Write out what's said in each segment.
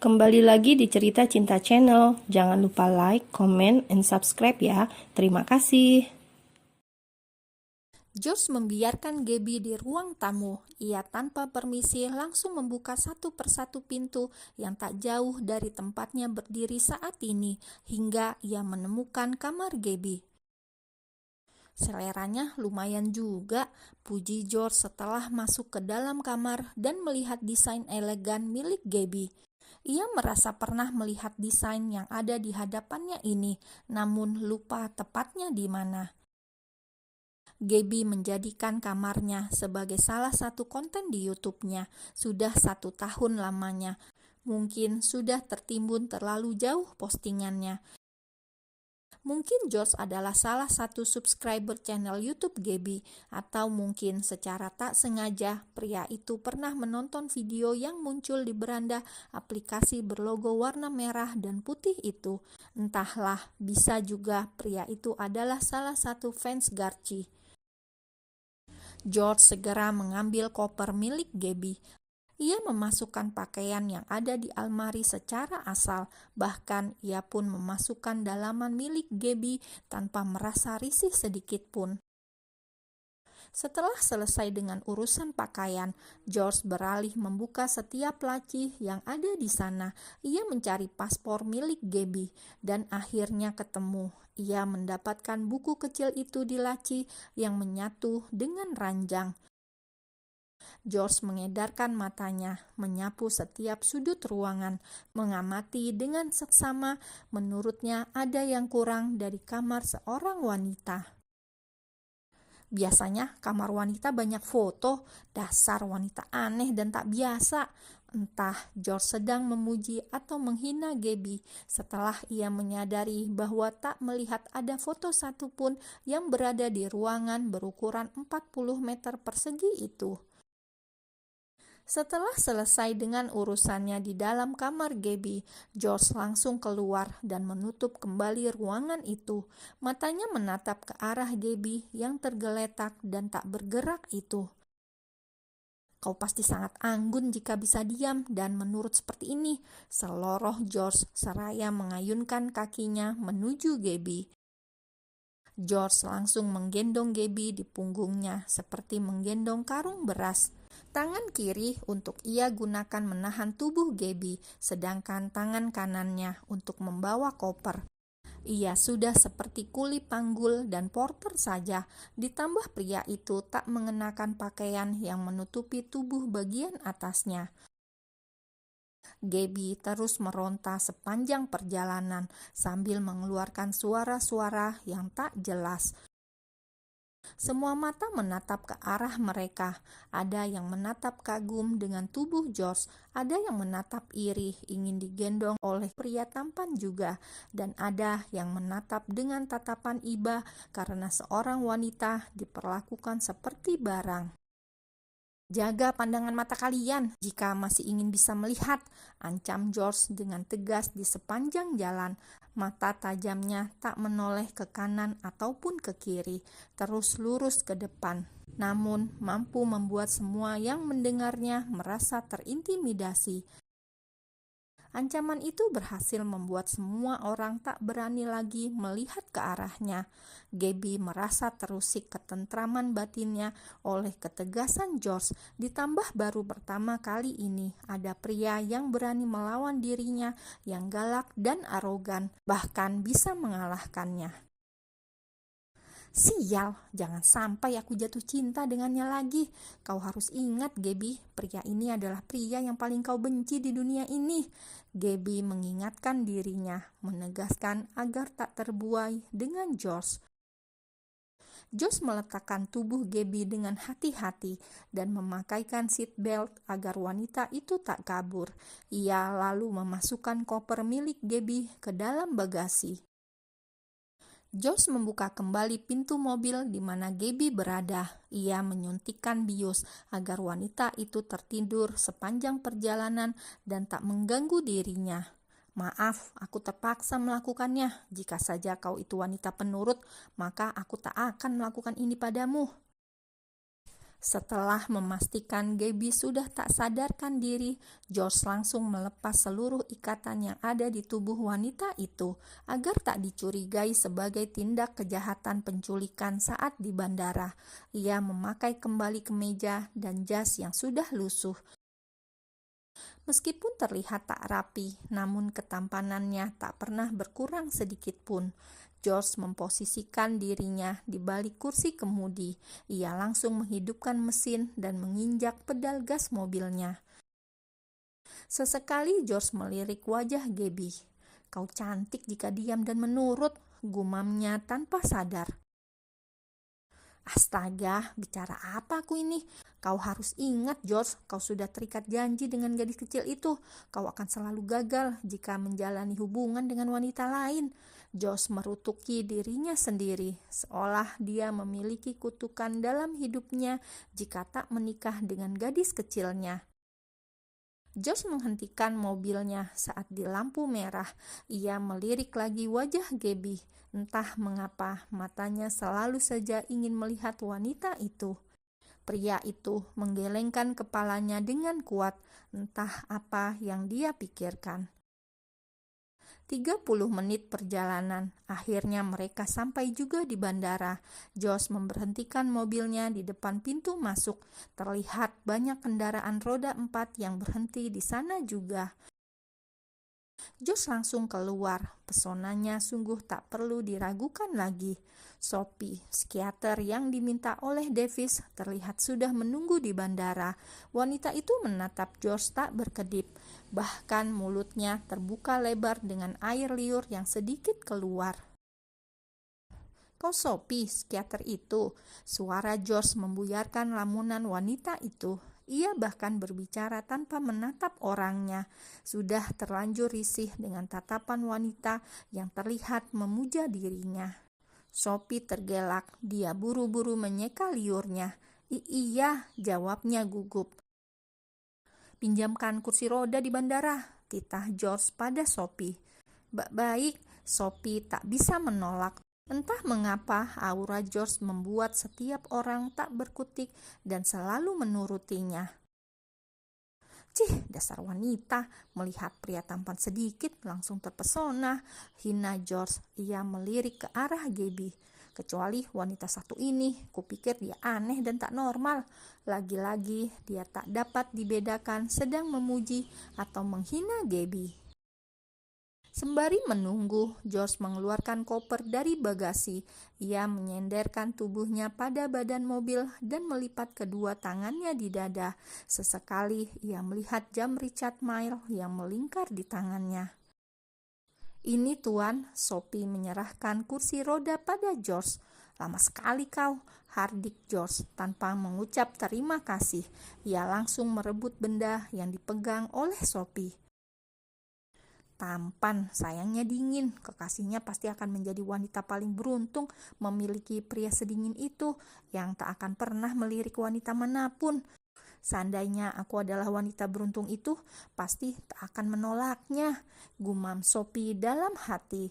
Kembali lagi di Cerita Cinta Channel. Jangan lupa like, comment, and subscribe ya. Terima kasih. George membiarkan Gabby di ruang tamu. Ia tanpa permisi langsung membuka satu persatu pintu yang tak jauh dari tempatnya berdiri saat ini, hingga ia menemukan kamar Gabby. Seleranya lumayan juga, puji George setelah masuk ke dalam kamar dan melihat desain elegan milik Gabby. Ia merasa pernah melihat desain yang ada di hadapannya ini, namun lupa tepatnya di mana. Gabby menjadikan kamarnya sebagai salah satu konten di YouTube-nya. Sudah 1 tahun lamanya. Mungkin sudah tertimbun terlalu jauh postingannya. Mungkin George adalah salah satu subscriber channel YouTube Gabby, atau mungkin secara tak sengaja pria itu pernah menonton video yang muncul di beranda aplikasi berlogo warna merah dan putih itu. Entahlah, bisa juga pria itu adalah salah satu fans Garci. George segera mengambil koper milik Gabby. Ia memasukkan pakaian yang ada di almari secara asal, bahkan ia pun memasukkan dalaman milik Gabby tanpa merasa risih sedikit pun. Setelah selesai dengan urusan pakaian, George beralih membuka setiap laci yang ada di sana. Ia mencari paspor milik Gabby dan akhirnya ketemu. Ia mendapatkan buku kecil itu di laci yang menyatu dengan ranjang. George mengedarkan matanya, menyapu setiap sudut ruangan, mengamati dengan seksama. Menurutnya ada yang kurang dari kamar seorang wanita. Biasanya kamar wanita banyak foto, dasar wanita aneh dan tak biasa. Entah George sedang memuji atau menghina Gabby setelah ia menyadari bahwa tak melihat ada foto satupun yang berada di ruangan berukuran 40 meter persegi itu. Setelah selesai dengan urusannya di dalam kamar Gabby, George langsung keluar dan menutup kembali ruangan itu. Matanya menatap ke arah Gabby yang tergeletak dan tak bergerak itu. "Kau pasti sangat anggun jika bisa diam dan menurut seperti ini," seloroh George seraya mengayunkan kakinya menuju Gabby. George langsung menggendong Gabby di punggungnya seperti menggendong karung beras. Tangan kiri untuk ia gunakan menahan tubuh Gabby, sedangkan tangan kanannya untuk membawa koper. Ia sudah seperti kuli panggul dan porter saja, ditambah pria itu tak mengenakan pakaian yang menutupi tubuh bagian atasnya. Gabby terus meronta sepanjang perjalanan sambil mengeluarkan suara-suara yang tak jelas. Semua mata menatap ke arah mereka. Ada yang menatap kagum dengan tubuh George, ada yang menatap iri ingin digendong oleh pria tampan juga, dan ada yang menatap dengan tatapan iba karena seorang wanita diperlakukan seperti barang. "Jaga pandangan mata kalian jika masih ingin bisa melihat," ancam George dengan tegas di sepanjang jalan. Mata tajamnya tak menoleh ke kanan ataupun ke kiri, terus lurus ke depan. Namun mampu membuat semua yang mendengarnya merasa terintimidasi. Ancaman itu berhasil membuat semua orang tak berani lagi melihat ke arahnya. Gabby merasa terusik ketentraman batinnya oleh ketegasan George, ditambah baru pertama kali ini ada pria yang berani melawan dirinya yang galak dan arogan, bahkan bisa mengalahkannya. "Sial, jangan sampai aku jatuh cinta dengannya lagi. Kau harus ingat, Gabby, pria ini adalah pria yang paling kau benci di dunia ini." Gabby mengingatkan dirinya, menegaskan agar tak terbuai dengan George. George meletakkan tubuh Gabby dengan hati-hati dan memakaikan seat belt agar wanita itu tak kabur. Ia lalu memasukkan koper milik Gabby ke dalam bagasi. George membuka kembali pintu mobil di mana Gabby berada. Ia menyuntikkan bius agar wanita itu tertidur sepanjang perjalanan dan tak mengganggu dirinya. "Maaf, aku terpaksa melakukannya. Jika saja kau itu wanita penurut, maka aku tak akan melakukan ini padamu." Setelah memastikan Gabby sudah tak sadarkan diri, George langsung melepas seluruh ikatan yang ada di tubuh wanita itu agar tak dicurigai sebagai tindak kejahatan penculikan saat di bandara. Ia memakai kembali kemeja dan jas yang sudah lusuh. Meskipun terlihat tak rapi, namun ketampanannya tak pernah berkurang sedikit pun. George memposisikan dirinya di balik kursi kemudi. Ia langsung menghidupkan mesin dan menginjak pedal gas mobilnya. Sesekali George melirik wajah Gabby. "Kau cantik jika diam dan menurut," gumamnya tanpa sadar. "Astaga, bicara apa aku ini? Kau harus ingat, George, kau sudah terikat janji dengan gadis kecil itu. Kau akan selalu gagal jika menjalani hubungan dengan wanita lain." George merutuki dirinya sendiri, seolah dia memiliki kutukan dalam hidupnya jika tak menikah dengan gadis kecilnya. George menghentikan mobilnya saat di lampu merah. Ia melirik lagi wajah Gabby. Entah mengapa matanya selalu saja ingin melihat wanita itu. Pria itu menggelengkan kepalanya dengan kuat. Entah apa yang dia pikirkan. 30 menit perjalanan, akhirnya mereka sampai juga di bandara. George memberhentikan mobilnya di depan pintu masuk. Terlihat banyak kendaraan roda 4 yang berhenti di sana juga. George langsung keluar. Pesonanya sungguh tak perlu diragukan lagi. Sophie, psikiater yang diminta oleh Davis, terlihat sudah menunggu di bandara. Wanita itu menatap George tak berkedip. Bahkan mulutnya terbuka lebar dengan air liur yang sedikit keluar. "Kau Sophie, psikiater itu?" Suara George membuyarkan lamunan wanita itu. Ia bahkan berbicara tanpa menatap orangnya. Sudah terlanjur risih dengan tatapan wanita yang terlihat memuja dirinya. Sophie tergelak. Dia buru-buru menyeka liurnya. Iya, jawabnya gugup. "Pinjamkan kursi roda di bandara," titah George pada Sophie. Baik, Sophie tak bisa menolak. Entah mengapa aura George membuat setiap orang tak berkutik dan selalu menurutinya. "Cih, dasar wanita," melihat pria tampan sedikit langsung terpesona. Hina George. Ia melirik ke arah Gabby. "Kecuali wanita satu ini, kupikir dia aneh dan tak normal." Lagi-lagi dia tak dapat dibedakan sedang memuji atau menghina Gabby. Sembari menunggu, George mengeluarkan koper dari bagasi. Ia menyenderkan tubuhnya pada badan mobil dan melipat kedua tangannya di dada. Sesekali ia melihat jam Richard Mille yang melingkar di tangannya. "Ini tuan," Sophie menyerahkan kursi roda pada George. "Lama sekali kau," hardik George tanpa mengucap terima kasih. Ia langsung merebut benda yang dipegang oleh Sophie. Tampan, sayangnya dingin. Kekasihnya pasti akan menjadi wanita paling beruntung memiliki pria sedingin itu yang tak akan pernah melirik wanita manapun. Seandainya aku adalah wanita beruntung itu, pasti tak akan menolaknya," gumam Sophie dalam hati.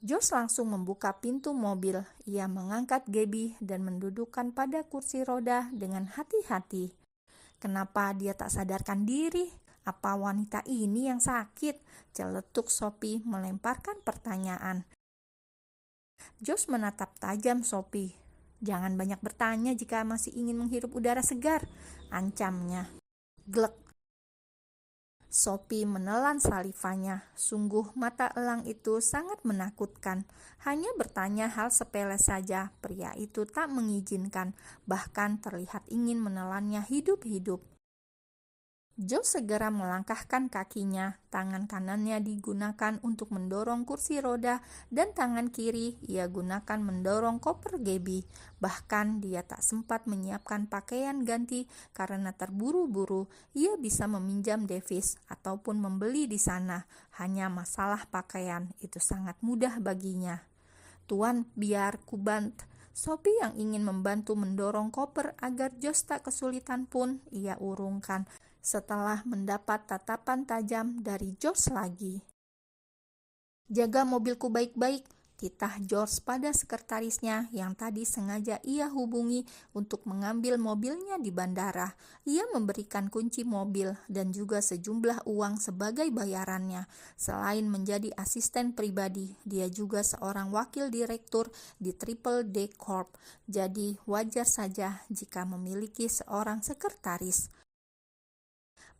George langsung membuka pintu mobil. Ia mengangkat Gabby dan mendudukkan pada kursi roda dengan hati-hati. "Kenapa dia tak sadarkan diri? Apa wanita ini yang sakit?" celetuk Sophie melemparkan pertanyaan. George menatap tajam Sophie. "Jangan banyak bertanya jika masih ingin menghirup udara segar," ancamnya. Glek. Sophie menelan salivanya. Sungguh mata elang itu sangat menakutkan. Hanya bertanya hal sepele saja, pria itu tak mengizinkan, bahkan terlihat ingin menelannya hidup-hidup. George segera melangkahkan kakinya. Tangan kanannya digunakan untuk mendorong kursi roda dan tangan kiri ia gunakan mendorong koper Gabby. Bahkan dia tak sempat menyiapkan pakaian ganti karena terburu-buru. Ia bisa meminjam Davis ataupun membeli di sana. Hanya masalah pakaian itu sangat mudah baginya. "Tuan, biar ku bantu." Sophie yang ingin membantu mendorong koper agar George tak kesulitan pun ia urungkan setelah mendapat tatapan tajam dari George lagi. "Jaga mobilku baik-baik," titah George pada sekretarisnya yang tadi sengaja ia hubungi untuk mengambil mobilnya di bandara. Ia memberikan kunci mobil dan juga sejumlah uang sebagai bayarannya. Selain menjadi asisten pribadi, dia juga seorang wakil direktur di Triple D Corp. Jadi wajar saja jika memiliki seorang sekretaris.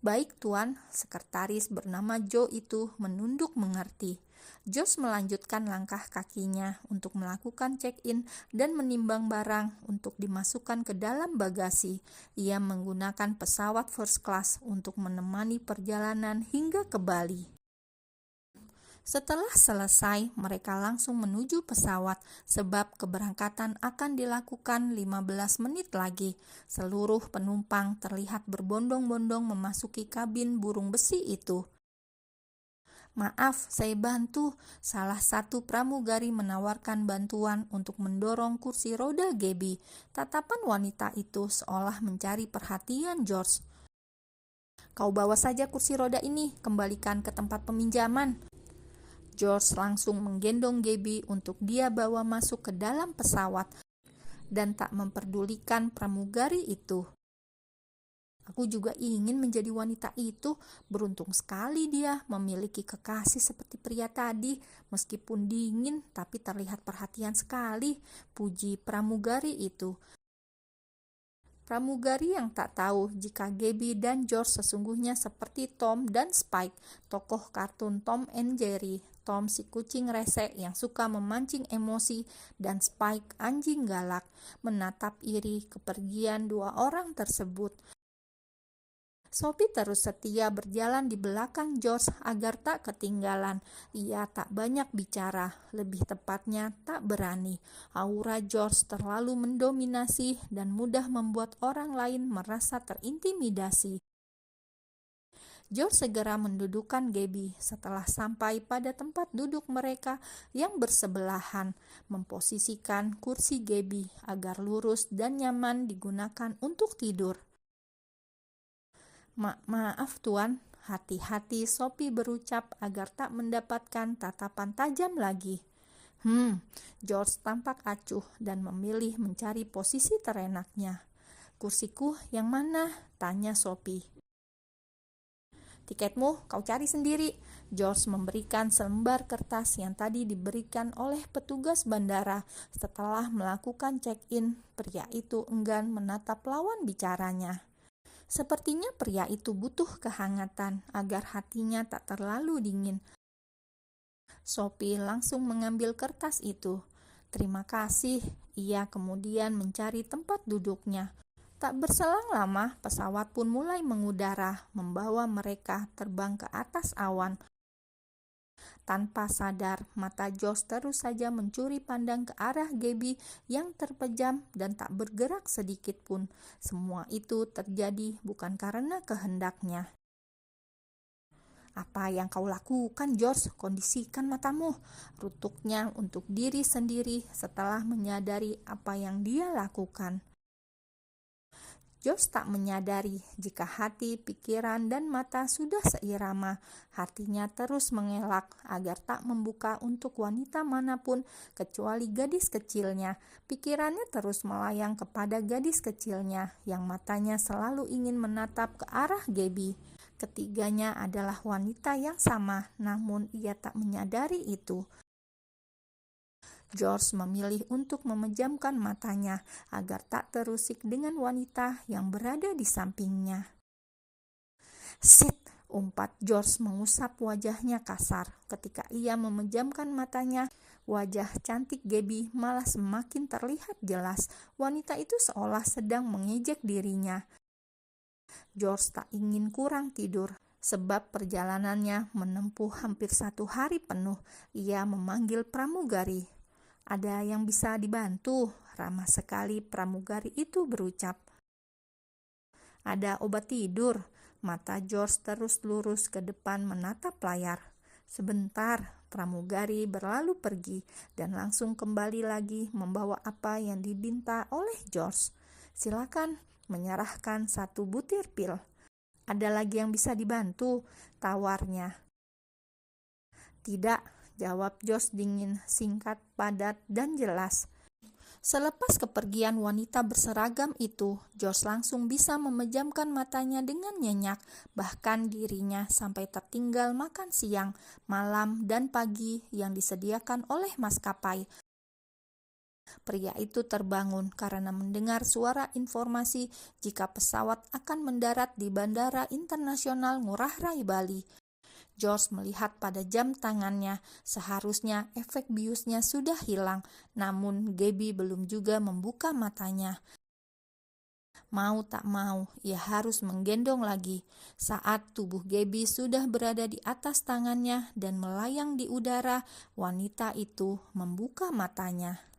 Baik tuan, sekretaris bernama Joe itu menunduk mengerti. Josh melanjutkan langkah kakinya untuk melakukan check-in dan menimbang barang untuk dimasukkan ke dalam bagasi. Ia menggunakan pesawat first class untuk menemani perjalanan hingga ke Bali. Setelah selesai, mereka langsung menuju pesawat sebab keberangkatan akan dilakukan 15 menit lagi. Seluruh penumpang terlihat berbondong-bondong memasuki kabin burung besi itu. "Maaf, saya bantu." Salah satu pramugari menawarkan bantuan untuk mendorong kursi roda Gabby. Tatapan wanita itu seolah mencari perhatian George. "Kau bawa saja kursi roda ini, kembalikan ke tempat peminjaman." George langsung menggendong Gabby untuk dia bawa masuk ke dalam pesawat dan tak memperdulikan pramugari itu. "Aku juga ingin menjadi wanita itu. Beruntung sekali dia memiliki kekasih seperti pria tadi. Meskipun dingin, tapi terlihat perhatian sekali," puji pramugari itu. Pramugari yang tak tahu jika Gabby dan George sesungguhnya seperti Tom dan Spike, tokoh kartun Tom and Jerry. Tom si kucing rese yang suka memancing emosi dan Spike anjing galak, menatap iri kepergian dua orang tersebut. Sophie terus setia berjalan di belakang George agar tak ketinggalan. Ia tak banyak bicara, lebih tepatnya tak berani. Aura George terlalu mendominasi dan mudah membuat orang lain merasa terintimidasi. George segera mendudukkan Gabby setelah sampai pada tempat duduk mereka yang bersebelahan, memposisikan kursi Gabby agar lurus dan nyaman digunakan untuk tidur. Maaf tuan, hati-hati," Sophie berucap agar tak mendapatkan tatapan tajam lagi. George tampak acuh dan memilih mencari posisi terenaknya. "Kursiku yang mana?" tanya Sophie. "Tiketmu kau cari sendiri." George memberikan selembar kertas yang tadi diberikan oleh petugas bandara. Setelah melakukan check-in, pria itu enggan menatap lawan bicaranya. Sepertinya pria itu butuh kehangatan agar hatinya tak terlalu dingin. Sophie langsung mengambil kertas itu. "Terima kasih." Ia kemudian mencari tempat duduknya. Tak berselang lama, pesawat pun mulai mengudara, membawa mereka terbang ke atas awan. Tanpa sadar, mata George terus saja mencuri pandang ke arah Gabby yang terpejam dan tak bergerak sedikit pun. Semua itu terjadi bukan karena kehendaknya. "Apa yang kau lakukan, George? Kondisikan matamu," rutuknya untuk diri sendiri setelah menyadari apa yang dia lakukan. George tak menyadari jika hati, pikiran, dan mata sudah seirama. Hatinya terus mengelak agar tak membuka untuk wanita manapun kecuali gadis kecilnya. Pikirannya terus melayang kepada gadis kecilnya yang matanya selalu ingin menatap ke arah Gabby. Ketiganya adalah wanita yang sama, namun ia tak menyadari itu. George memilih untuk memejamkan matanya agar tak terusik dengan wanita yang berada di sampingnya. "Sit!" umpat George mengusap wajahnya kasar. Ketika ia memejamkan matanya, wajah cantik Gabby malah semakin terlihat jelas. Wanita itu seolah sedang mengejek dirinya. George tak ingin kurang tidur. Sebab perjalanannya menempuh hampir 1 hari penuh. Ia memanggil pramugari. "Ada yang bisa dibantu?" ramah sekali pramugari itu berucap. "Ada obat tidur." Mata George terus lurus ke depan menatap layar. Sebentar, pramugari berlalu pergi dan langsung kembali lagi membawa apa yang diminta oleh George. "Silakan," menyerahkan 1 butir pil. "Ada lagi yang bisa dibantu?" tawarnya. "Tidak," Jawab George dingin, singkat, padat, dan jelas. Selepas kepergian wanita berseragam itu, George langsung bisa memejamkan matanya dengan nyenyak. Bahkan dirinya sampai tertinggal makan siang, malam, dan pagi yang disediakan oleh maskapai. Pria itu terbangun karena mendengar suara informasi jika pesawat akan mendarat di Bandara Internasional Ngurah Rai, Bali. George melihat pada jam tangannya. Seharusnya efek biusnya sudah hilang, namun Gabby belum juga membuka matanya. Mau tak mau, ia harus menggendong lagi. Saat tubuh Gabby sudah berada di atas tangannya dan melayang di udara, wanita itu membuka matanya.